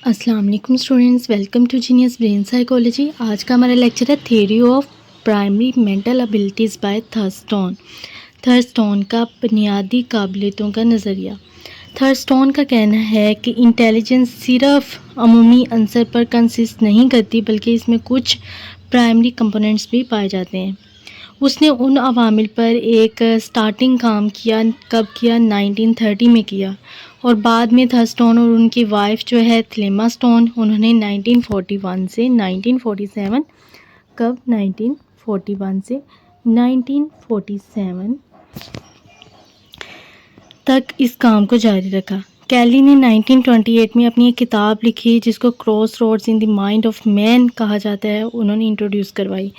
अस्सलाम वालेकुम students, welcome to genius brain psychology. आज का हमारा लेक्चर है theory of primary mental abilities by Thurstone. Thurstone का बुनियादी काबिलियतों का नज़रिया। थर्स्टन का कहना है कि इंटेलिजेंस सिर्फ अमूमी अंसर पर कंसिस्ट नहीं करती, बल्कि इसमें कुछ प्राइमरी कंपोनेंट्स भी पाए जाते हैं। उसने उन अवामिल पर एक स्टार्टिंग काम किया, कब किया? 1930 में किया, और बाद में थर्स्टन और उनकी वाइफ जो है थलेमा स्टोन, उन्होंने 1941 से 1947 कब 1941 से 1947 तक इस काम को जारी रखा। कैली ने 1928 में अपनी एक किताब लिखी जिसको cross roads in the mind of man कहा जाता है, उन्होंने इंट्रोड्यूस करवाई।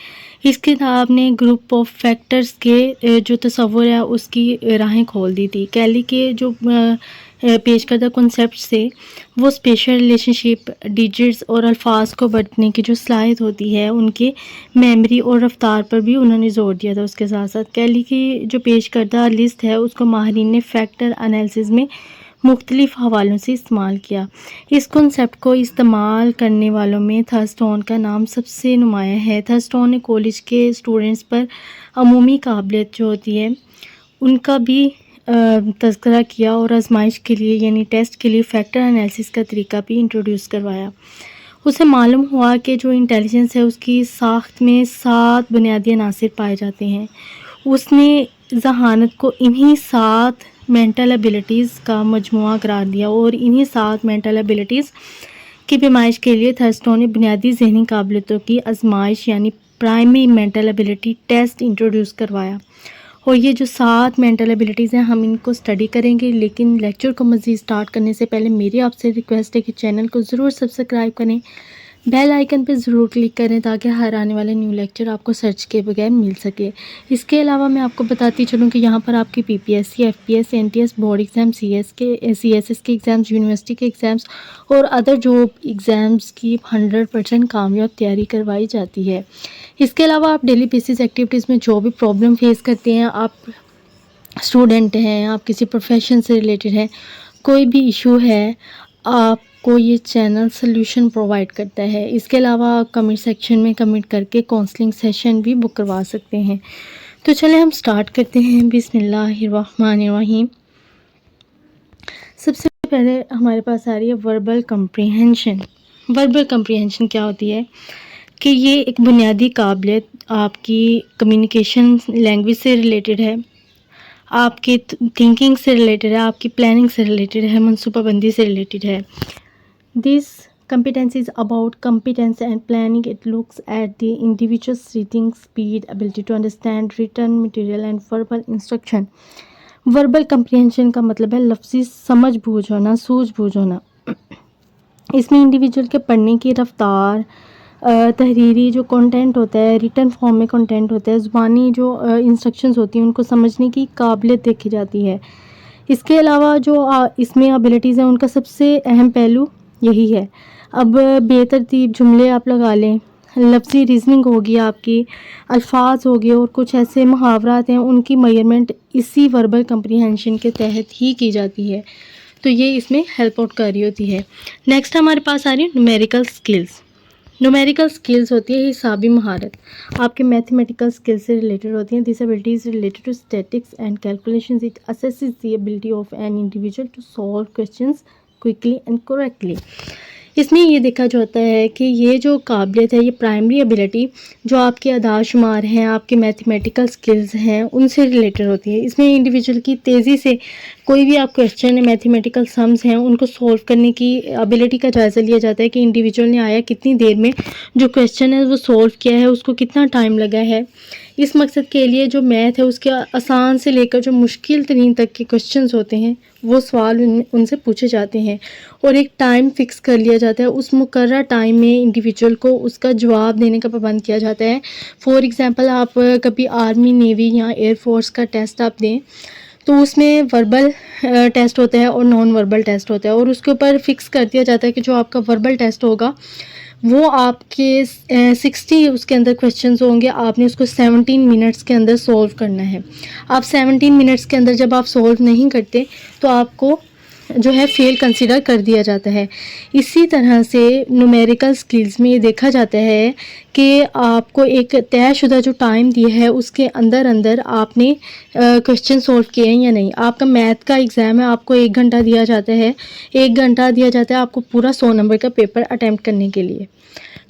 इस किताब ने ग्रुप ऑफ फैक्टर्स के जो तस्वुर है उसकी राहें खोल दी थी। कैली के जो पेश करदा कॉन्सेप्ट से वो स्पेशल रिलेशनशिप, डिजिट्स और अल्फाज को बढ़ने की जो सलाहियत होती है, उनके मेमोरी और रफ्तार पर भी उन्होंने जोर दिया था। उसके साथ साथ कैली की जो पेश करदा लिस्ट है उसको माहिरीन ने फैक्टर एनालिसिस में मुख्तलिफ हवालों से इस्तेमाल किया। इस कॉन्सेप्ट को इस्तेमाल करने वालों में थर्स्टन का नाम सबसे नुमाया है। थर्स्टन ने कॉलेज के स्टूडेंट्स पर अमूमी काबिलियत जो होती है उनका भी तज़किरा किया और आजमाइश के लिए यानी टेस्ट के लिए फैक्टर एनालिसिस का तरीका भी इंट्रोड्यूस करवाया। उसे मालूम हुआ कि जो इंटेलिजेंस है उसकी साख्त में 7 बुनियादी अनासिर पाए जाते हैं। उसने जहानत को इन्हीं 7 मेंटल एबिलिटीज़ का मजमुआ करार दिया और इन्हीं 7 मेंटल एबिलिटीज़ की पैमाइश के लिए थर्स्टन ने बुनियादी जहनी काबिलियतों की आजमाइश यानी primary mental ability test introduce करवाया। और ये जो 7 मेंटल एबिलिटीज़ हैं हम इनको स्टडी करेंगे, लेकिन लेक्चर को मज़ीद स्टार्ट करने से पहले मेरी आपसे रिक्वेस्ट है कि चैनल को ज़रूर सब्सक्राइब करें, बेल आइकन पर ज़रूर क्लिक करें ताकि हर आने वाले न्यू लेक्चर आपको सर्च के बगैर मिल सके। इसके अलावा मैं आपको बताती चलूँ कि यहाँ पर आपकी PPSC, FPS, NTS, board exam, CSS के एग्ज़ाम्स, यूनिवर्सिटी के एग्ज़ाम्स और अदर जॉब एग्ज़ाम्स की 100% कामयाब तैयारी करवाई जाती है। इसके अलावा आप डेली बेसिस एक्टिविटीज़ में जो भी प्रॉब्लम फेस करते हैं, आप स्टूडेंट हैं, आप किसी प्रोफेशन से रिलेटेड हैं, कोई भी इशू है, आपको ये चैनल सॉल्यूशन प्रोवाइड करता है। इसके अलावा आप कमेंट सेक्शन में कमेंट करके काउंसलिंग सेशन भी बुक करवा सकते हैं। तो चलें हम स्टार्ट करते हैं। बिस्मिल्लाहिर्रहमानिर्रहीम। सबसे पहले हमारे पास आ रही है वर्बल कंप्रीहेंशन। वर्बल कंप्रीहेंशन क्या होती है कि ये एक बुनियादी काबिलियत आपकी कम्युनिकेशन लैंग्वेज से रिलेटेड है, आपकी थिंकिंग से रिलेटेड है, आपकी प्लानिंग से रिलेटेड है, मनसूबाबंदी से रिलेटेड है। This competence is about competence and planning. It looks at the individual's reading speed, ability to understand written material and verbal instruction. Verbal comprehension का मतलब है लफ्ज़ी समझ बूझ होना, सूझबूझ होना। इसमें इंडिविजुअल के पढ़ने की रफ्तार, तहरीरी जो कंटेंट होता है, रिटन फॉर्म में कंटेंट होता है, ज़ुबानी जो इंस्ट्रक्शंस होती हैं उनको समझने की काबिलियत देखी जाती है। इसके अलावा जो इसमें एबिलिटीज़ हैं उनका सबसे अहम पहलू यही है। अब बेतरतीब जुमले आप लगा लें, लफ्ज़ी रीजनिंग होगी आपकी, अल्फाज हो गए और कुछ ऐसे मुहावरात हैं, उनकी मेजरमेंट इसी वर्बल कंप्रीहेंशन के तहत ही की जाती है। तो ये इसमें हेल्प आउट कर रही होती है। नेक्स्ट हमारे पास आ रही है न्यूमेरिकल स्किल्स। न्यूमेरिकल स्किल्स होती है हिसाबी महारत, आपके मैथमेटिकल स्किल्स से रिलेटेड होती हैं। This ability is related to statics and calculations. It assesses the ability of an individual to solve questions quickly and correctly. इसमें ये देखा जाता है कि ये जो काबिलियत है, ये प्राइमरी एबिलिटी जो आपके अदाशुमार हैं, आपके मैथमेटिकल स्किल्स हैं, उनसे रिलेटेड होती है। इसमें इंडिविजुअल की तेज़ी से कोई भी आप क्वेश्चन है, मैथमेटिकल सम्स हैं, उनको सॉल्व करने की एबिलिटी का जायज़ा लिया जाता है कि इंडिविजुअल ने आया कितनी देर में जो क्वेश्चन है वो सॉल्व किया है, उसको कितना टाइम लगा है। इस मकसद के लिए जो मैथ है उसके आसान से लेकर जो मुश्किल तरीन तक के क्वेश्चंस होते हैं वो सवाल उनसे पूछे जाते हैं और एक टाइम फिक्स कर लिया जाता है। उस मुकर्रर टाइम में इंडिविजुअल को उसका जवाब देने का पाबंद किया जाता है। फॉर एग्ज़ाम्पल आप कभी आर्मी, नेवी या एयरफोर्स का टेस्ट आप दें तो उसमें वर्बल टेस्ट होता है और नॉन वर्बल टेस्ट होता है और उसके ऊपर फिक्स कर दिया जाता है कि जो आपका वर्बल टेस्ट होगा वो आपके 60 उसके अंदर क्वेश्चंस होंगे, आपने उसको 17 मिनट्स के अंदर सॉल्व करना है। आप 17 मिनट्स के अंदर जब आप सॉल्व नहीं करते तो आपको जो है फेल कंसिडर कर दिया जाता है। इसी तरह से न्यूमेरिकल स्किल्स में ये देखा जाता है कि आपको एक तयशुदा जो टाइम दिया है उसके अंदर अंदर आपने क्वेश्चन सॉल्व किए हैं या नहीं। आपका मैथ का एग्ज़ाम है, आपको 1 घंटा दिया जाता है, 1 घंटा दिया जाता है आपको पूरा 100 नंबर का पेपर अटैम्प्ट करने के लिए।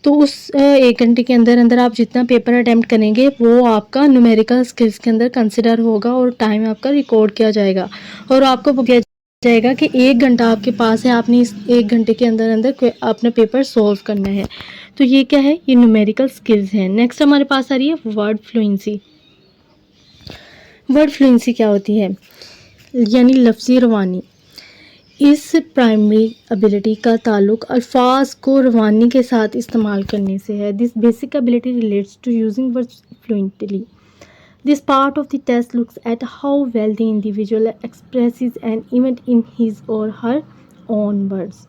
तो उस 1 घंटे के अंदर अंदर आप जितना पेपर अटैम्प्ट करेंगे वो आपका न्यूमेरिकल स्किल्स के अंदर कंसिडर होगा और टाइम आपका रिकॉर्ड किया जाएगा और आपको वो किया जाएगा कि 1 घंटा आपके पास है, आपने इस 1 घंटे के अंदर अंदर अपना पेपर सॉल्व करना है। तो ये क्या है, ये न्यूमेरिकल स्किल्स हैं। नेक्स्ट हमारे पास आ रही है वर्ड फ्लुएंसी। वर्ड फ्लुएंसी क्या होती है, यानी लफ्ज़ी रवानी। इस प्राइमरी एबिलिटी का ताल्लुक अल्फाज को रवानी के साथ इस्तेमाल करने से है। This basic ability relates to using words fluently. This part of the test looks at how well the individual expresses an event in his or her own words.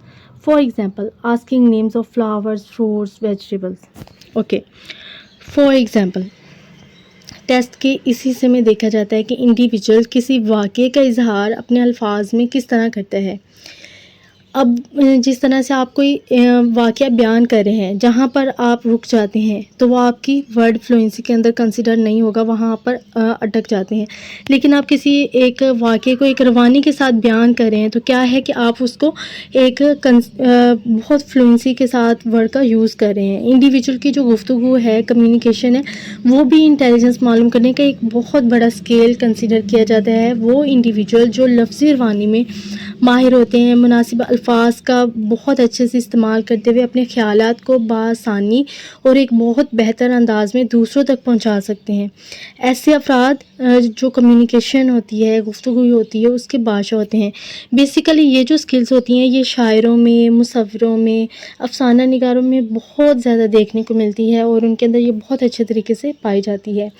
For example, asking names of flowers, fruits, vegetables. Okay. For example, test के इस हिस्से में देखा जाता है कि individual किसी वाक़े का इजहार अपने अल्फाज में किस तरह करता है। अब जिस तरह से आप कोई वाक़या बयान कर रहे हैं, जहाँ पर आप रुक जाते हैं तो वो आपकी वर्ड फ्लुएंसी के अंदर कंसिडर नहीं होगा, वहाँ पर अटक जाते हैं। लेकिन आप किसी एक वाक़े को एक रवानी के साथ बयान कर रहे हैं तो क्या है कि आप उसको एक बहुत फ्लुएंसी के साथ वर्ड का यूज़ कर रहे हैं। इंडिविजुअल की जो गुफ्तगू है, कम्युनिकेशन है, वो भी इंटेलिजेंस मालूम करने का एक बहुत बड़ा स्केल कंसिडर किया जाता है। वो इंडिविजुअल जो लफ्ज़ी रवानी में माहिर होते हैं, मुनासिब अल्फाज का बहुत अच्छे से इस्तेमाल करते हुए अपने ख़यालात को बासानी और एक बहुत बेहतर अंदाज में दूसरों तक पहुंचा सकते हैं। ऐसे अफराद जो कम्युनिकेशन होती है, गुफ्तगू होती है, उसके बादशाह होते हैं। बेसिकली ये जो स्किल्स होती हैं ये शायरों में, मुसव्विरों में, अफसाना निगारों में बहुत ज़्यादा देखने को मिलती है और उनके अंदर ये बहुत अच्छे तरीके से पाई जाती है।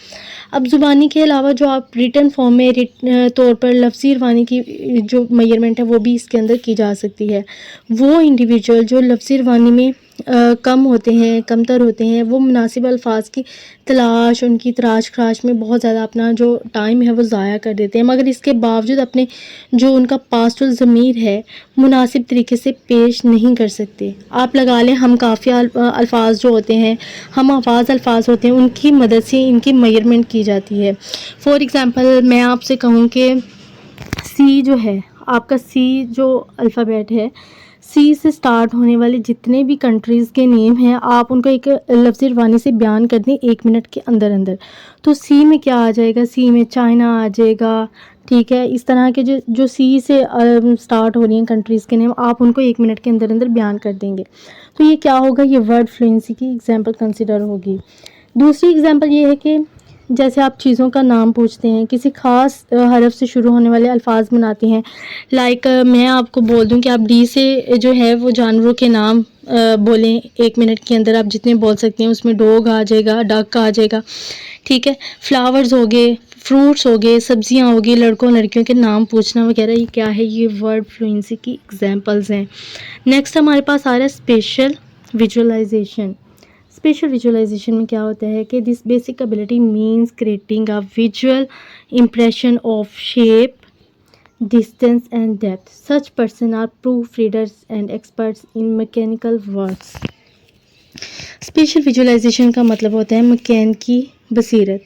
अब ज़ुबानी के अलावा जो आप रिटन फॉर्म में तौर पर लफ्ज़ी रवानी की जो मेजरमेंट है वो भी इसके अंदर की जा सकती है। वो इंडिविजुअल जो लफ्ज़ी रवानी में कम होते हैं, कमतर होते हैं, वो मुनासिब अल्फाज की तलाश, उनकी तराश खराश में बहुत ज़्यादा अपना जो टाइम है वो ज़ाया कर देते हैं, मगर इसके बावजूद अपने जो उनका पास्टल ज़मीर है मुनासिब तरीके से पेश नहीं कर सकते। आप लगा लें हम काफ़िया अल्फाज जो होते हैं, हम आवाज़ अल्फाज होते हैं, उनकी मदद से इनकी मेजरमेंट की जाती है। फॉर एग्ज़ाम्पल मैं आपसे कहूँ कि सी जो है, आपका सी जो अल्फ़ाबेट है, सी से स्टार्ट होने वाले जितने भी कंट्रीज़ के नेम हैं आप उनको एक लफ्ज़ी रवानी से बयान कर दें 1 मिनट के अंदर अंदर, तो सी में क्या आ जाएगा, सी में चाइना आ जाएगा। ठीक है, इस तरह के जो सी से स्टार्ट हो रही हैं कंट्रीज़ के नेम, आप उनको 1 मिनट के अंदर अंदर बयान कर देंगे। तो ये क्या होगा, ये वर्ड फ्लुएंसी की एग्जांपल कंसिडर होगी। दूसरी एग्जांपल ये है कि जैसे आप चीज़ों का नाम पूछते हैं, किसी ख़ास हरफ से शुरू होने वाले अल्फाज बनाते हैं। लाइक मैं आपको बोल दूं कि आप डी से जो है वो जानवरों के नाम बोलें 1 मिनट के अंदर, आप जितने बोल सकते हैं उसमें डॉग आ जाएगा, डक आ जाएगा। ठीक है, फ्लावर्स हो गए, फ्रूट्स हो गए, सब्जियां हो गई, लड़कों लड़कियों के नाम पूछना वगैरह, ये क्या है, ये वर्ड फ्लुएंसी की एग्जांपल्स हैं। नेक्स्ट हमारे पास आ रहा है स्पेशल विजुअलाइजेशन। स्पेशल विजुअलाइजेशन में क्या होता है कि this basic ability means creating a visual impression of shape, distance and depth. Such person are proof readers and experts in mechanical words. Special visualization का मतलब होता है मकैन की बसीरत।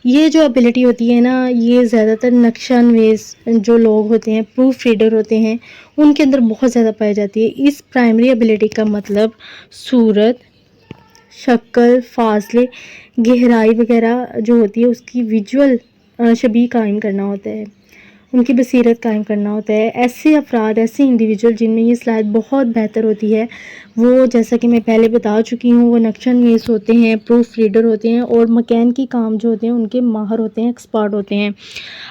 ये जो एबिलिटी होती है ना, ये ज़्यादातर नक्शा नवीस जो लोग होते हैं, प्रूफ रीडर होते हैं, उनके अंदर बहुत ज़्यादा पाई जाती है। इस प्राइमरी एबिलिटी का मतलब सूरत, शक्ल, फासले, गहराई वगैरह जो होती है उसकी विजुअल शबीह कायम करना होता है, उनकी बसीरत कायम करना होता है। ऐसे अफराद, ऐसे इंडिविजुअल जिनमें ये सलाहियत बहुत बेहतर होती है, वो जैसा कि मैं पहले बता चुकी हूँ, वो नक्शा नवीस होते हैं, प्रूफ रीडर होते हैं और मकैन की काम जो होते हैं उनके माहर होते हैं, एक्सपर्ट होते हैं।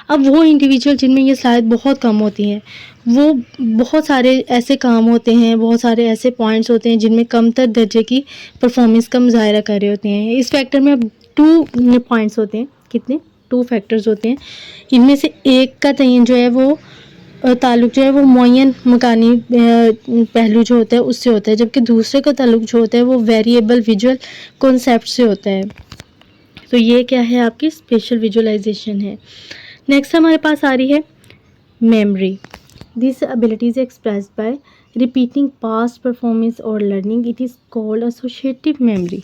अब वो इंडिविजुअल जिनमें ये सलाहियत बहुत कम होती है, वो बहुत सारे ऐसे काम होते हैं, बहुत सारे ऐसे पॉइंट्स होते हैं जिनमें कमतर दर्जे की परफॉर्मेंस का मुजाहरा कर रहे होते हैं। इस फैक्टर में अब 2 पॉइंट्स होते हैं, कितने, 2 फैक्टर्स होते हैं। इनमें से एक का तयन जो है वो ताल्लुक जो है वो मुअय्यन मकानी पहलू जो होता है उससे होता है, जबकि दूसरे का ताल्लुक जो होता है वो वेरिएबल विजुअल कॉन्सेप्ट से होता है। तो ये क्या है, आपकी स्पेशल विजुअलाइजेशन है। नेक्स्ट हमारे पास आ रही है memory. This ability is expressed by repeating past performance or learning. It is called associative memory.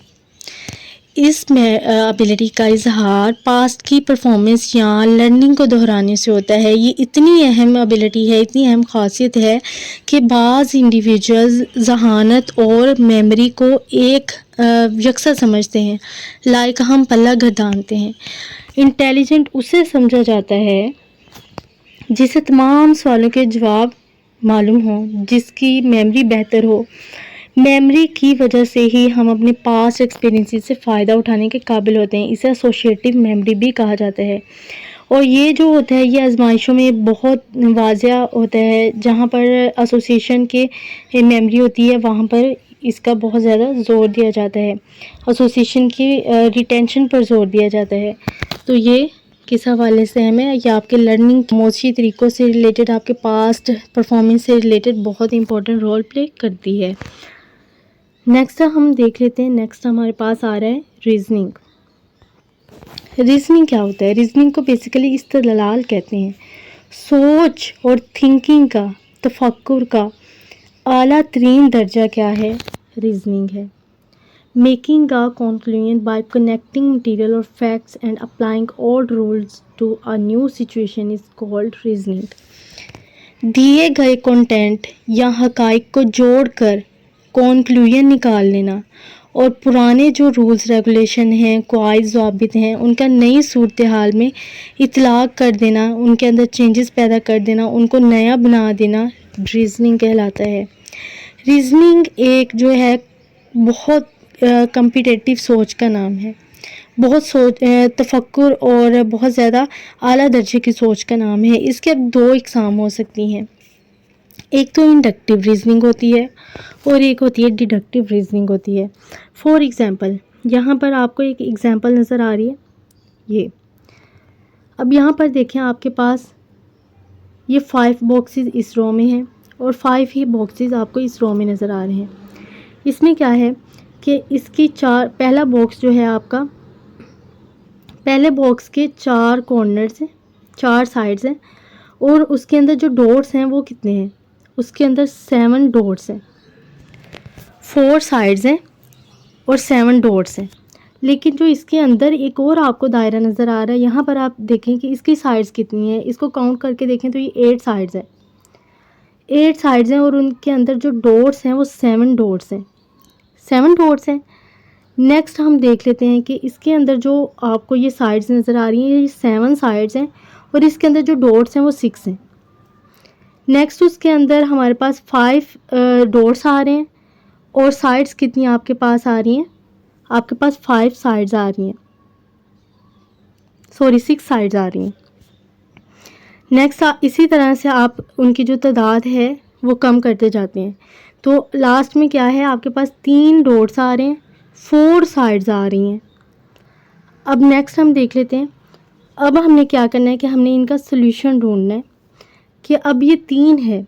इस एबिलिटी का इजहार पास्ट की परफॉर्मेंस या लर्निंग को दोहराने से होता है। ये इतनी अहम एबिलिटी है, इतनी अहम खासियत है कि बाज़ इंडिविजुअल्स जहानत और मेमोरी को एक यकसा समझते हैं। लाइक हम पल्ला गर्दानते हैं। इंटेलिजेंट उसे समझा जाता है जिसे तमाम सवालों के जवाब मालूम हो, जिसकी मेमोरी बेहतर हो। मेमोरी की वजह से ही हम अपने पास्ट एक्सपीरियंसेस से फ़ायदा उठाने के काबिल होते हैं। इसे एसोसिएटिव मेमोरी भी कहा जाता है। और ये जो होता है ये आजमाइशों में बहुत वाज़िया होता है। जहाँ पर एसोसिएशन के मेमोरी होती है वहाँ पर इसका बहुत ज़्यादा ज़ोर दिया जाता है। एसोसिएशन की रिटेंशन पर ज़ोर दिया जाता है। तो ये किस हवाले से हमें या आपके लर्निंग मोशी तरीक़ों से रिलेटेड, आपके पास्ट परफॉर्मेंस से रिलेटेड बहुत इंपॉर्टेंट रोल प्ले करती है। नेक्स्ट हम देख लेते हैं। नेक्स्ट हमारे पास आ रहा है रीजनिंग। रीजनिंग क्या होता है? रीजनिंग को बेसिकली इस्तदलाल कहते हैं। सोच और थिंकिंग का, तफक्कुर का आला तरीन दर्जा क्या है? रीजनिंग है। Making a conclusion by connecting material और facts and applying old rules to a new situation is called reasoning. दिए गए कंटेंट या हकाइक को जोड़कर कॉन्क्लूजन निकाल लेना और पुराने जो रूल्स रेगुलेशन हैं, कवायद ज़वाबित हैं, उनका नई सूरत हाल में इतलाक़ कर देना, उनके अंदर चेंजेस पैदा कर देना, उनको नया बना देना रीजनिंग कहलाता है। रीजनिंग एक जो है बहुत कम्पिटिटिव सोच का नाम है। बहुत सोच, तफक्कुर और बहुत ज़्यादा आला दर्जे की सोच का नाम है। इसके अब दो इकसाम हो सकती हैं। एक तो इंडक्टिव रीजनिंग होती है और एक होती है डिडक्टिव रीजनिंग होती है। फॉर एग्ज़ाम्पल, यहाँ पर आपको एक एग्ज़ाम्पल नज़र आ रही है ये। अब यहाँ पर देखें, आपके पास ये 5 बॉक्सेस इस रो में हैं और 5 ही बॉक्सेस आपको इस रो में नज़र आ रहे हैं। इसमें क्या है कि इसकी पहला बॉक्स जो है आपका, पहले बॉक्स के 4 कॉर्नर्स हैं, 4 साइड्स हैं और उसके अंदर जो डॉट्स हैं वो कितने हैं? उसके अंदर 7 डॉट्स हैं। 4 साइड्स हैं और 7 डॉट्स हैं। लेकिन जो इसके अंदर एक और आपको दायरा नज़र आ रहा है, यहाँ पर आप देखें कि इसकी साइड्स कितनी हैं। इसको काउंट करके देखें तो ये 8 साइड्स हैं। 8 साइड्स हैं और उनके अंदर जो डॉट्स हैं वो 7 डॉट्स हैं। 7 डॉट्स हैं। नेक्स्ट हम देख लेते हैं कि इसके अंदर जो आपको ये साइड्स नज़र आ रही हैं, ये 7 साइड्स हैं और इसके अंदर जो डॉट्स हैं वो 6 हैं। नेक्स्ट उसके अंदर हमारे पास 5 डॉट्स आ रहे हैं और साइड्स कितनी आपके पास आ रही हैं? आपके पास 5 साइड्स आ रही हैं, सॉरी 6 साइड्स आ रही हैं। नेक्स्ट इसी तरह से आप उनकी जो तादाद है वो कम करते जाते हैं। तो लास्ट में क्या है, आपके पास 3 डॉट्स आ रहे हैं, 4 साइड्स आ रही हैं। अब नेक्स्ट हम देख लेते हैं। अब हमने क्या करना है कि हमने इनका सोल्यूशन ढूंढना है कि अब ये 3 है,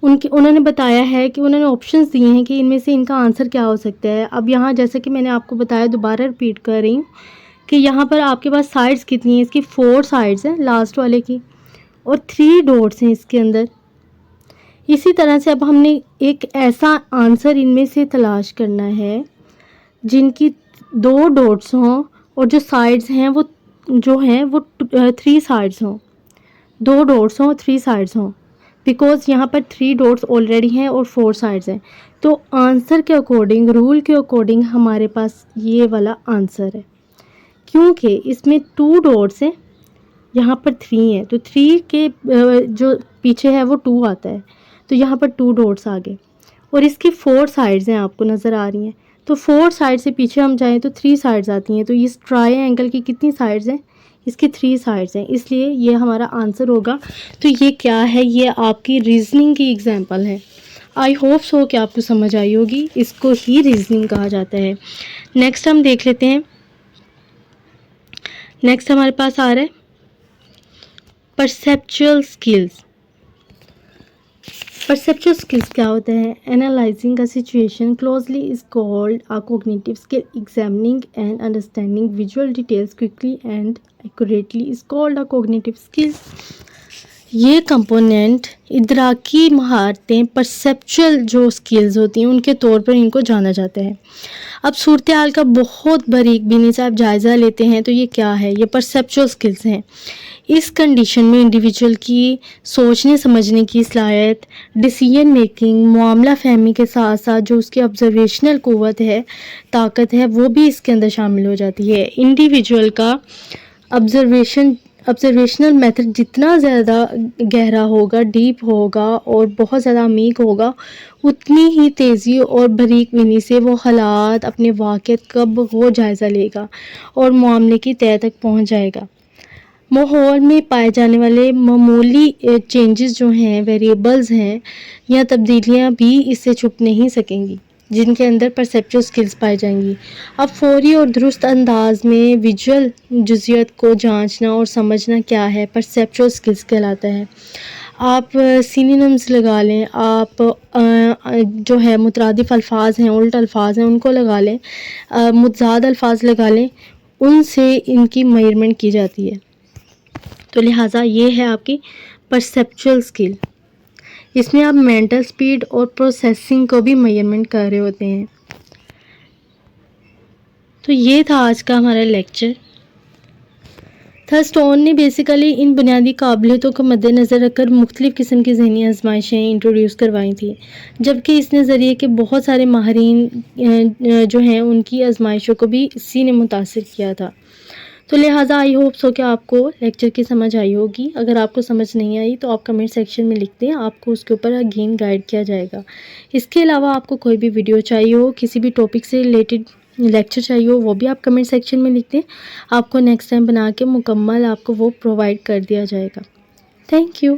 उन्होंने बताया है कि उन्होंने ऑप्शंस दिए हैं कि इनमें से इनका आंसर क्या हो सकता है। अब यहाँ जैसे कि मैंने आपको बताया, दोबारा रिपीट कर रही हूँ कि यहाँ पर आपके पास साइड्स कितनी हैं? इसकी 4 साइड्स हैं लास्ट वाले की और 3 डॉट्स हैं इसके अंदर। इसी तरह से अब हमने एक ऐसा आंसर इनमें से तलाश करना है जिनकी 2 डॉट्स हों और जो साइड्स हैं वो जो हैं वो 3 साइड्स हों। 2 डॉट्स हों, 3 साइड्स हों, बिकॉज़ यहाँ पर 3 डॉट्स ऑलरेडी हैं और 4 साइड्स हैं। तो आंसर के अकॉर्डिंग, रूल के अकॉर्डिंग हमारे पास ये वाला आंसर है। क्योंकि इसमें 2 डॉट्स हैं, यहाँ पर 3 है, तो 3 के जो पीछे है वो 2 आता है, तो यहाँ पर 2 डॉट्स आ गए और इसकी 4 साइड्स हैं आपको नज़र आ रही हैं। तो 4 साइड से पीछे हम जाएँ तो 3 साइड्स आती हैं। तो इस ट्रायंगल की कितनी साइड्स हैं? इसकी 3 साइड्स हैं, इसलिए ये हमारा आंसर होगा। तो ये क्या है? ये आपकी रीजनिंग की एग्जांपल है। आई होप सो कि आपको समझ आई होगी। इसको ही रीजनिंग कहा जाता है। नेक्स्ट हम देख लेते हैं। नेक्स्ट हमारे पास आ रहा है परसेप्चुअल स्किल्स। परसेप्चुअल स्किल्स क्या होता है? Analysing a situation closely is called a cognitive skill. Examining and understanding visual details quickly and accurately is called a cognitive skills. ये कंपोनेंट इदराकी महारतें, परसेप्चुअल जो स्किल्स होती हैं उनके तौर पर इनको जाना जाता है। अब सूरत हाल का बहुत बारीक बीनी से आप जायज़ा लेते हैं तो ये क्या है, ये परसेप्चुअल स्किल्स हैं। इस कंडीशन में इंडिविजुअल की सोचने समझने की सलाहियत, डिसीजन मेकिंग, मामला फहमी के साथ साथ जो उसकी ऑब्जर्वेशनल क़ुव्वत है, ताकत है, वो भी इसके अंदर शामिल हो जाती है। इंडिविजुअल का ऑब्जर्वेशनल मेथड जितना ज़्यादा गहरा होगा, डीप होगा और बहुत ज़्यादा अमीक होगा, उतनी ही तेज़ी और बारीक बीनी से वो हालात, अपने वाक़यात कब वो जायज़ा लेगा और मामले की तह तक पहुंच जाएगा। माहौल में पाए जाने वाले मामूली चेंजेस जो हैं, वेरिएबल्स हैं या तब्दीलियां भी इससे छुप नहीं सकेंगी, जिनके अंदर परसेप्चुअल स्किल्स पाई जाएंगी। अब फौरी और दुरुस्त अंदाज में विजुअल जुज़ियत को जांचना और समझना क्या है, परसेप्चुअल स्किल्स कहलाता है। आप सिनोनिम्स लगा लें, आप जो है मुतरादिफ अल्फाज हैं, उल्ट अल्फाज हैं, उनको लगा लें, मुतज़ाद अल्फाज लगा लें, उनसे इनकी मेजरमेंट की जाती है। तो लिहाजा ये है आपकी परसेप्चुअल स्किल। इसमें आप मेंटल स्पीड और प्रोसेसिंग को भी मेजरमेंट कर रहे होते हैं। तो ये था आज का हमारा लेक्चर। थर्स्टोन ने बेसिकली इन बुनियादी काबिलियतों को मद्देनज़र रखकर मुख्तलिफ़ किस्म की ज़हनी आजमाइशें इंट्रोड्यूस करवाई थी, जबकि इस नज़रिए के बहुत सारे माहिरीन जो हैं उनकी आजमाइशों को भी इसी ने मुतासिर किया था। तो लिहाजा आई होप सो कि आपको लेक्चर की समझ आई होगी। अगर आपको समझ नहीं आई तो आप कमेंट सेक्शन में लिख दें, आपको उसके ऊपर अगेन गाइड किया जाएगा। इसके अलावा आपको कोई भी वीडियो चाहिए हो, किसी भी टॉपिक से रिलेटेड लेक्चर चाहिए हो, वो भी आप कमेंट सेक्शन में लिख दें। आपको नेक्स्ट टाइम बना के मुकम्मल आपको वो प्रोवाइड कर दिया जाएगा। Thank you.